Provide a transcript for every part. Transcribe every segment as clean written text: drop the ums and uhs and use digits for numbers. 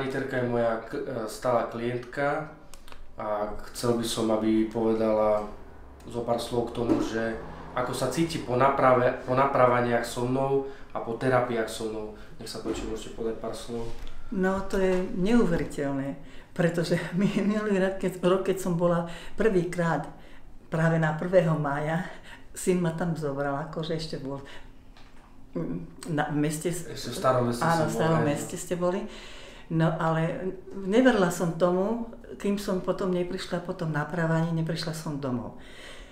Pani Terka je moja stála klientka a chcel by som, aby povedala zo pár slov k tomu, že ako sa cíti po napravaniach so mnou a po terapiách so mnou. Nech sa páči, môžete povedať pár slov. No to je neuveriteľné, pretože minulý rok, keď som bola prvýkrát práve na 1. mája, syn ma tam zobral, akože ešte bol na meste. Ešte v starom meste. Áno, v starom meste ste boli. No ale neverila som tomu, kým som potom neprišla po tom napravení, neprišla som domov.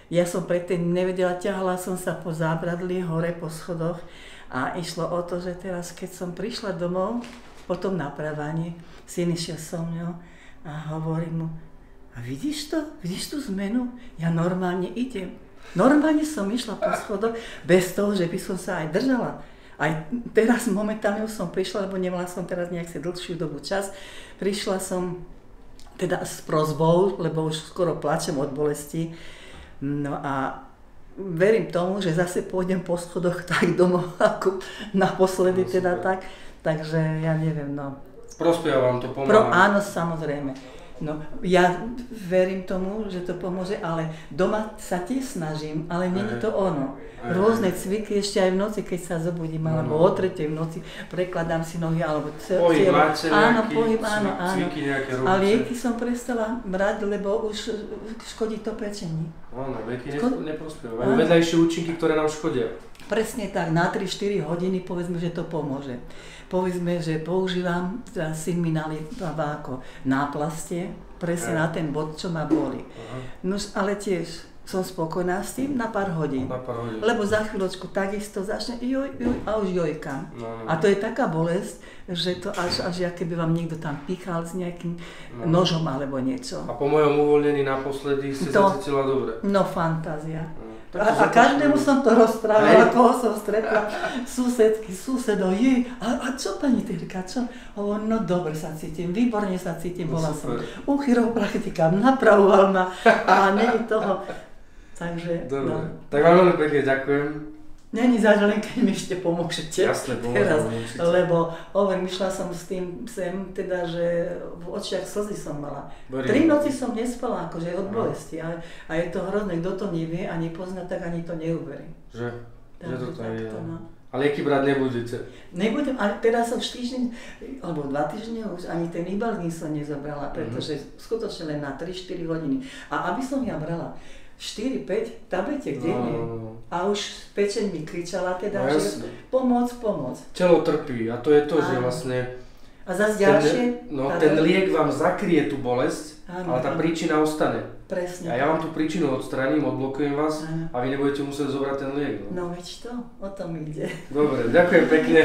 Ja som predtým nevedela, ťahala som sa po zábradlí hore po schodoch a išlo o to, že teraz keď som prišla domov po tom napravení, syn išiel so mňou a hovorí mu: a vidíš to? Vidíš tú zmenu? Ja normálne idem. Normálne som išla po schodoch bez toho, že by som sa aj držala. Aj teraz momentálne už som prišla, lebo nemala som teraz nejak dlhšiu dobu čas. Prišla som teda s prosbou, lebo už skoro plačem od bolesti. No a verím tomu, že zase pôjdem po schodoch tak domov, ako naposledy teda tak. Takže ja neviem, no. Prospieva vám to, pomáha? Áno, samozrejme. No, ja verím tomu, že to pomôže, ale doma sa tiež snažím, ale nie je to ono. Rôzne cviky ešte aj v noci, keď sa zobudím, alebo o 3:00 v noci prekladám si nohy, alebo pohyb máte nejaký, pohyb, áno. Cviky nejaké robíte? A lieky som prestala brať, lebo už škodí to pečení. Áno, lieky neprospievajú. Vedľajšie účinky, ktoré nám škodia. Presne tak, na 3-4 hodiny povedzme, že to pomôže. Povedzme, že používam, syn mi nalieva ako náplastie, presne na ten bod, čo ma boli. No ale tiež som spokojná s tým na pár hodín. Lebo za chvíľočku takisto začne a už jojkam. A to je taká bolesť, že to až keby vám niekto tam pichal s nejakým nožom alebo niečo. A po mojom uvoľnení naposledy ste sa cítila dobre? No fantázia. A každému som to rozprávala, koho som stretla, susedky, susedov, a čo pani Terka, čo? No dobre sa cítim, výborne sa cítim, bola som u chiropraktika, napravoval ma a nie toho. Takže, dobre. No. Tak vám veľmi pekne ďakujem. Není zač, len keď mi ešte pomôžete. Jasné, pomôžem. Lebo išla som s tým sem, teda, že v očiach slzy som mala. 3 noci som nespala, akože od bolesti. A je to hrozné, kto to nevie a nepozná, tak ani to neuverí. Že to je. No. A lieky brať nebudete? Nebudem, ale teraz som týždeň, alebo 2 týždne už ani ten Ibalgin som nezobrala, pretože skutočne len na 3-4 hodiny. A aby som ja brala 4-5 tabletiek denne a už pečeň mi kričala teda, že pomoc. Telo trpí a to je to, že vlastne a zase ďalšie, ten liek vám zakrie tú bolesť, ale tá príčina ostane. Presne. A ja vám tú príčinu odstraním, odblokujem vás a vy nebudete musieť zobrať ten liek. No veď to, o tom ide. Dobre, ďakujem pekne.